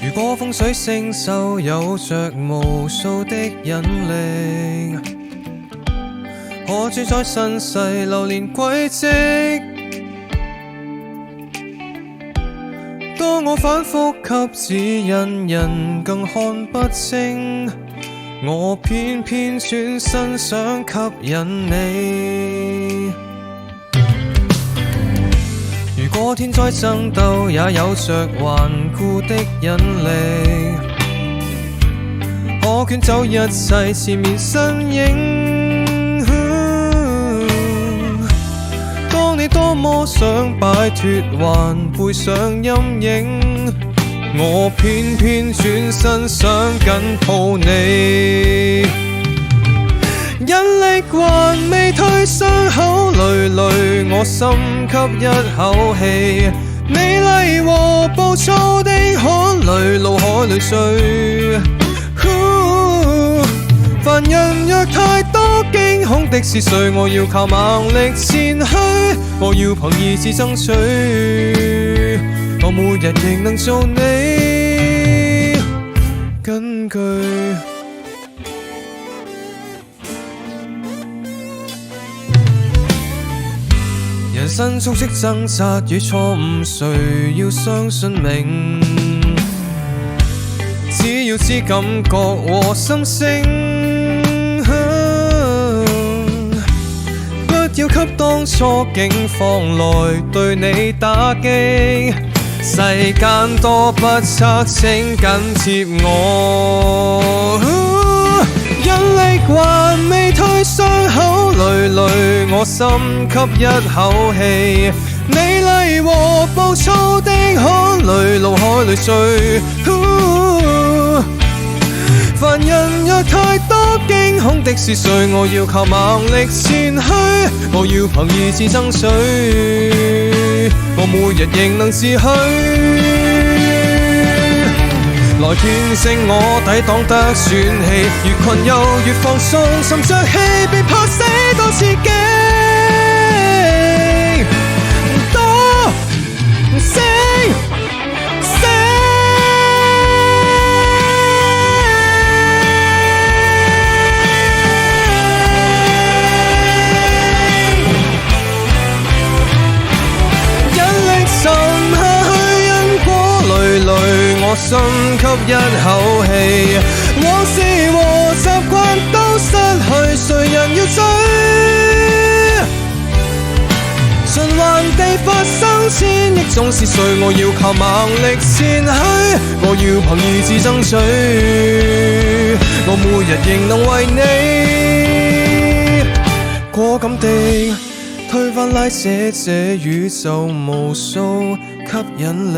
如果風水星宿有着無數的引力，可主宰身世流連軌跡。當我反覆給指引，人更看不清，我偏偏轉身想吸引你。如果天災爭鬥也有着頑固的引力，可捲走一切前面身影。當你多麼想擺脫，還背上陰影，我偏偏轉身想緊抱你。引力還未退，傷口累累，我深吸一口氣。美麗和暴躁的汗淚，腦海裏碎。凡人若太多驚恐的是誰，我要靠猛力前去，我要憑意志爭取，我每日仍能做你根據。人生充斥掙扎與錯誤，誰要相信命？只要知感覺和心聲，不要給當初境況來對你打擊。世間多不測，請緊貼我。引力還未退，傷口累累，我深吸一口氣。美麗和暴躁的汗淚，腦海裏碎。凡人若太多驚恐的是誰，我要靠猛力前去，我要憑意志爭取，我每日仍能自許。來斷症我抵擋得喘氣，越困又越放鬆，沉着氣，別怕死多刺激。多星星，引力沉下去，因果累累，我深吸一口氣。往事和習慣都失去，誰人要追？循環地發生千億種是誰，我要靠猛力前去，我要憑意志爭取，我每日仍能為你果敢地推翻拉扯這宇宙無數吸引力。